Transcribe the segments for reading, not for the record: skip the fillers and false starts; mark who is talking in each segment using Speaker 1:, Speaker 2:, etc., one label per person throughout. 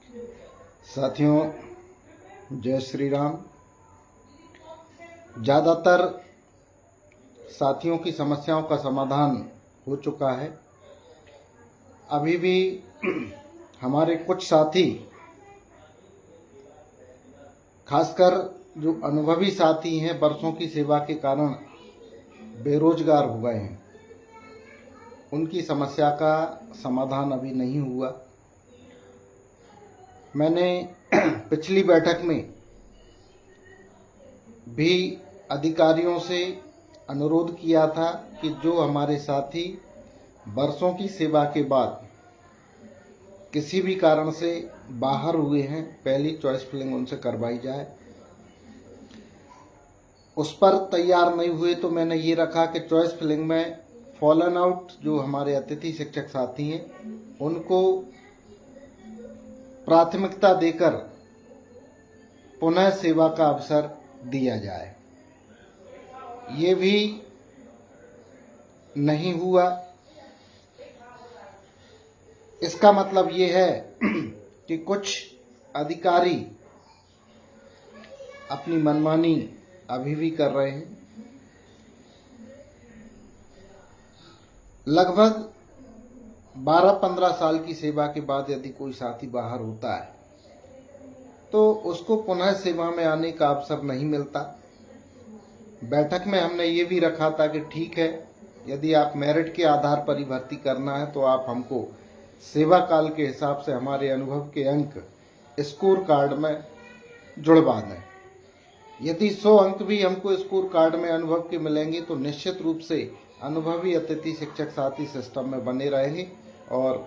Speaker 1: साथियों, जय श्री राम। ज़्यादातर साथियों की समस्याओं का समाधान हो चुका है। अभी भी हमारे कुछ साथी, खासकर जो अनुभवी साथी हैं, बरसों की सेवा के कारण बेरोजगार हो गए हैं, उनकी समस्या का समाधान अभी नहीं हुआ। मैंने पिछली बैठक में भी अधिकारियों से अनुरोध किया था कि जो हमारे साथी बरसों की सेवा के बाद किसी भी कारण से बाहर हुए हैं, पहली चॉइस फिलिंग उनसे करवाई जाए। उस पर तैयार नहीं हुए तो मैंने ये रखा कि चॉइस फिलिंग में फॉलन आउट जो हमारे अतिथि शिक्षक साथी हैं, उनको प्राथमिकता देकर पुनः सेवा का अवसर दिया जाए। ये भी नहीं हुआ। इसका मतलब ये है कि कुछ अधिकारी अपनी मनमानी अभी भी कर रहे हैं। लगभग 12-15 साल की सेवा के बाद यदि कोई साथी बाहर होता है तो उसको पुनः सेवा में आने का अवसर नहीं मिलता। बैठक में हमने ये भी रखा था कि ठीक है, यदि आप मेरिट के आधार पर ही भर्ती करना है तो आप हमको सेवा काल के हिसाब से हमारे अनुभव के अंक स्कोर कार्ड में जुड़वा दें। यदि 100 अंक भी हमको स्कोर कार्ड में अनुभव के मिलेंगे तो निश्चित रूप से अनुभवी अतिथि शिक्षक साथी सिस्टम में बने रहेंगे और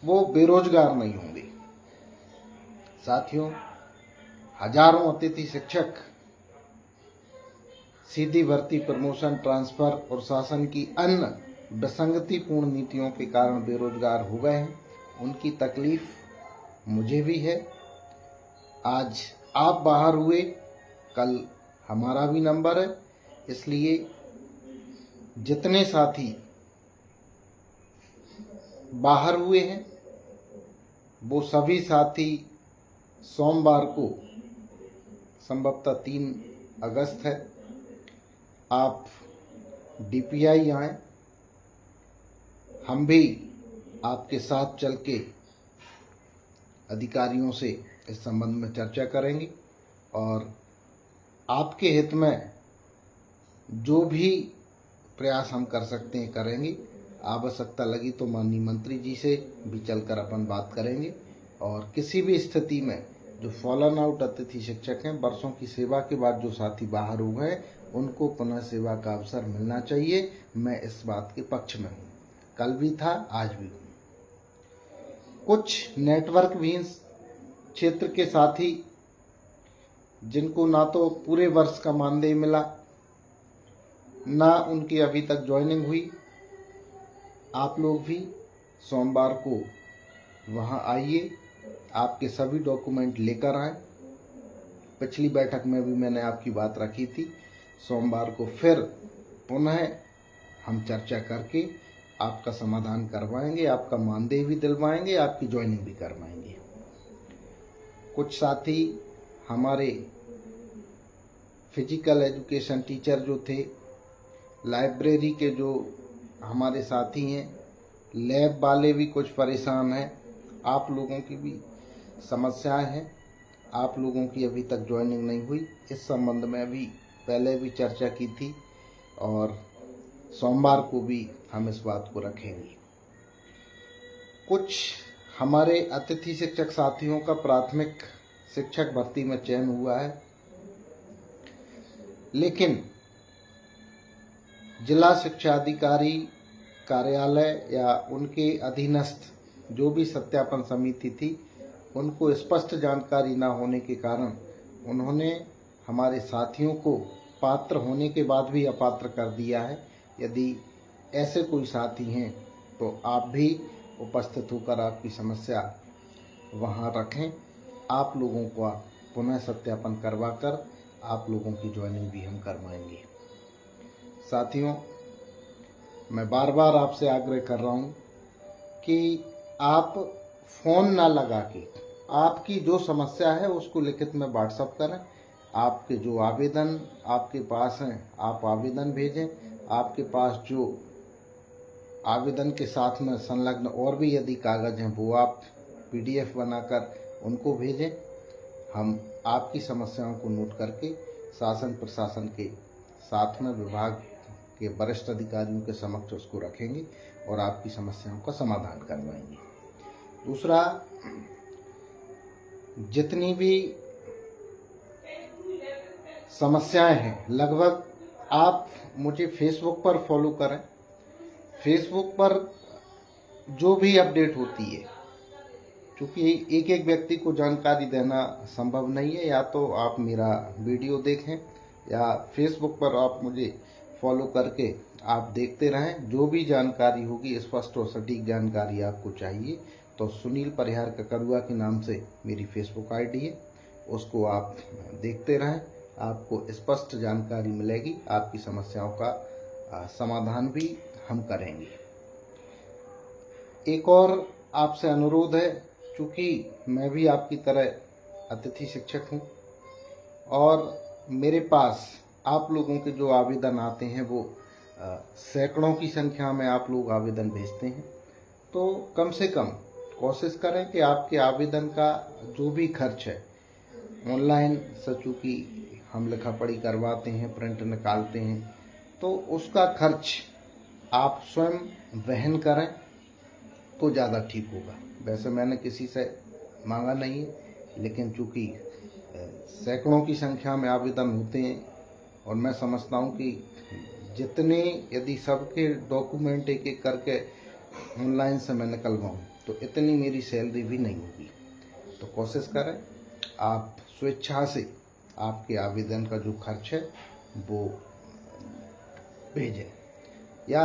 Speaker 1: वो बेरोजगार नहीं होंगे। साथियों, हजारों अतिथि शिक्षक सीधी भर्ती, प्रमोशन, ट्रांसफर और शासन की अन्य विसंगतिपूर्ण नीतियों के कारण बेरोजगार हो गए हैं। उनकी तकलीफ मुझे भी है। आज आप बाहर हुए, कल हमारा भी नंबर है। इसलिए जितने साथी बाहर हुए हैं वो सभी साथी सोमवार को, संभवतः 3 अगस्त है, आप DPI आए। हम भी आपके साथ चल के अधिकारियों से इस संबंध में चर्चा करेंगे और आपके हित में जो भी प्रयास हम कर सकते हैं करेंगे। आवश्यकता लगी तो माननीय मंत्री जी से भी चलकर अपन बात करेंगे और किसी भी स्थिति में जो फॉलन आउट अतिथि शिक्षक हैं, बरसों की सेवा के बाद जो साथी बाहर हो गए, उनको पुनः सेवा का अवसर मिलना चाहिए। मैं इस बात के पक्ष में हूँ, कल भी था, आज भी हूँ। कुछ नेटवर्क विहीन क्षेत्र के साथी जिनको ना तो पूरे वर्ष का मानदेय मिला, ना उनकी अभी तक ज्वाइनिंग हुई, आप लोग भी सोमवार को वहां आइए, आपके सभी डॉक्यूमेंट लेकर आएं। पिछली बैठक में भी मैंने आपकी बात रखी थी। सोमवार को फिर पुनः हम चर्चा करके आपका समाधान करवाएंगे, आपका मानदेय भी दिलवाएंगे, आपकी ज्वाइनिंग भी करवाएंगे। कुछ साथी हमारे फिजिकल एजुकेशन टीचर जो थे, लाइब्रेरी के जो हमारे साथी हैं, लैब वाले भी कुछ परेशान हैं। आप लोगों की भी समस्याएं हैं, आप लोगों की अभी तक ज्वाइनिंग नहीं हुई। इस संबंध में अभी पहले भी चर्चा की थी और सोमवार को भी हम इस बात को रखेंगे। कुछ हमारे अतिथि शिक्षक साथियों का प्राथमिक शिक्षक भर्ती में चयन हुआ है, लेकिन जिला शिक्षा अधिकारी कार्यालय या उनके अधीनस्थ जो भी सत्यापन समिति थी, उनको स्पष्ट जानकारी न होने के कारण उन्होंने हमारे साथियों को पात्र होने के बाद भी अपात्र कर दिया है। यदि ऐसे कोई साथी हैं तो आप भी उपस्थित होकर आपकी समस्या वहां रखें। आप लोगों को पुनः सत्यापन करवाकर आप लोगों की ज्वाइनिंग भी हम करवाएंगे। साथियों, मैं बार बार आपसे आग्रह कर रहा हूं कि आप फ़ोन ना लगा के आपकी जो समस्या है उसको लिखित में व्हाट्सअप करें। आपके जो आवेदन आपके पास हैं आप आवेदन भेजें। आपके पास जो आवेदन के साथ में संलग्न और भी यदि कागज़ हैं वो आप PDF बनाकर उनको भेजें। हम आपकी समस्याओं को नोट करके शासन प्रशासन के साथ में विभाग के वरिष्ठ अधिकारियों के समक्ष उसको रखेंगे और आपकी समस्याओं का समाधान करवाएंगे। दूसरा, जितनी भी समस्याएं हैं लगभग आप मुझे फेसबुक पर फॉलो करें। फेसबुक पर जो भी अपडेट होती है, क्योंकि एक एक व्यक्ति को जानकारी देना संभव नहीं है, या तो आप मेरा वीडियो देखें या फेसबुक पर आप मुझे फॉलो करके आप देखते रहें। जो भी जानकारी होगी, स्पष्ट और सटीक जानकारी आपको चाहिए तो सुनील परिहार ककरुआ के नाम से मेरी फेसबुक ID है, उसको आप देखते रहें। आपको स्पष्ट जानकारी मिलेगी, आपकी समस्याओं का समाधान भी हम करेंगे। एक और आपसे अनुरोध है, चूँकि मैं भी आपकी तरह अतिथि शिक्षक हूँ और मेरे पास आप लोगों के जो आवेदन आते हैं वो सैकड़ों की संख्या में आप लोग आवेदन भेजते हैं, तो कम से कम कोशिश करें कि आपके आवेदन का जो भी खर्च है ऑनलाइन से, चूँकि हम लिखा पढ़ी करवाते हैं, प्रिंट निकालते हैं, तो उसका खर्च आप स्वयं वहन करें तो ज़्यादा ठीक होगा। वैसे मैंने किसी से मांगा नहीं है, लेकिन चूँकि सैकड़ों की संख्या में आवेदन होते हैं और मैं समझता हूँ कि जितने यदि सबके डॉक्यूमेंट एक एक करके ऑनलाइन से मैं निकलवाऊँ तो इतनी मेरी सैलरी भी नहीं होगी। तो कोशिश करें आप स्वेच्छा से आपके आवेदन का जो खर्च है वो भेजें, या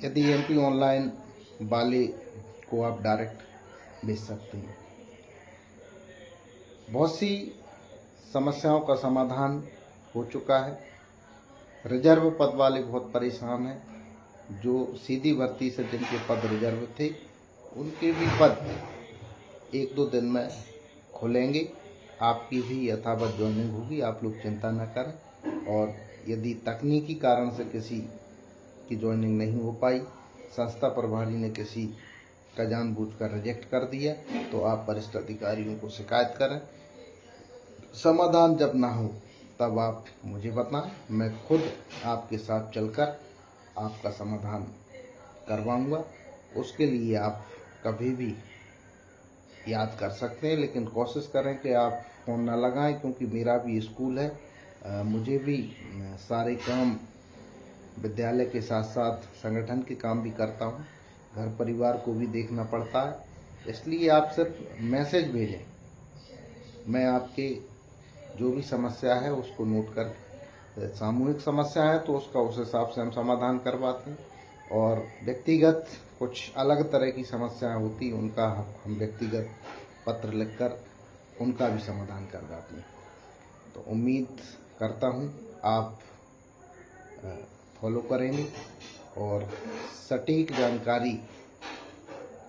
Speaker 1: यदि MP ऑनलाइन वाले को आप डायरेक्ट भेज सकते हैं। बहुत सी समस्याओं का समाधान हो चुका है। रिजर्व पद वाले बहुत परेशान हैं। जो सीधी भर्ती से जिनके पद रिजर्व थे उनके भी पद 1-2 दिन में खुलेंगे। आपकी भी यथावत ज्वाइनिंग होगी, आप लोग चिंता न करें। और यदि तकनीकी कारण से किसी की ज्वाइनिंग नहीं हो पाई, संस्था प्रभारी ने किसी का जानबूझकर रिजेक्ट कर दिया, तो आप वरिष्ठ अधिकारियों को शिकायत करें। समाधान जब ना हो तब आप मुझे बताएं, मैं खुद आपके साथ चलकर आपका समाधान करवाऊंगा। उसके लिए आप कभी भी याद कर सकते हैं, लेकिन कोशिश करें कि आप फ़ोन ना लगाएं, क्योंकि मेरा भी स्कूल है। मुझे भी सारे काम विद्यालय के साथ साथ संगठन के काम भी करता हूं, घर परिवार को भी देखना पड़ता है। इसलिए आप सिर्फ मैसेज भेजें, मैं आपके जो भी समस्या है उसको नोट कर, सामूहिक समस्या है तो उसका उस हिसाब से हम समाधान करवाते हैं, और व्यक्तिगत कुछ अलग तरह की समस्याएं होती उनका हम व्यक्तिगत पत्र लिखकर उनका भी समाधान करवाते हैं। तो उम्मीद करता हूं आप फॉलो करेंगे और सटीक जानकारी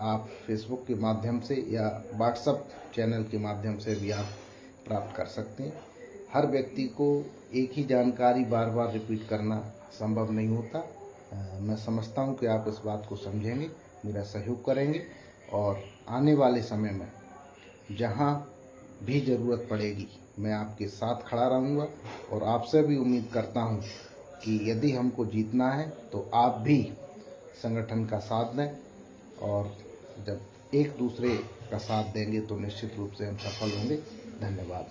Speaker 1: आप फेसबुक के माध्यम से या व्हाट्सएप चैनल के माध्यम से भी आप प्राप्त कर सकते हैं। हर व्यक्ति को एक ही जानकारी बार बार रिपीट करना संभव नहीं होता। मैं समझता हूं कि आप इस बात को समझेंगे, मेरा सहयोग करेंगे, और आने वाले समय में जहां भी ज़रूरत पड़ेगी मैं आपके साथ खड़ा रहूंगा। और आपसे भी उम्मीद करता हूं कि यदि हमको जीतना है तो आप भी संगठन का साथ दें, और जब एक दूसरे का साथ देंगे तो निश्चित रूप से हम सफल होंगे। धन्यवाद।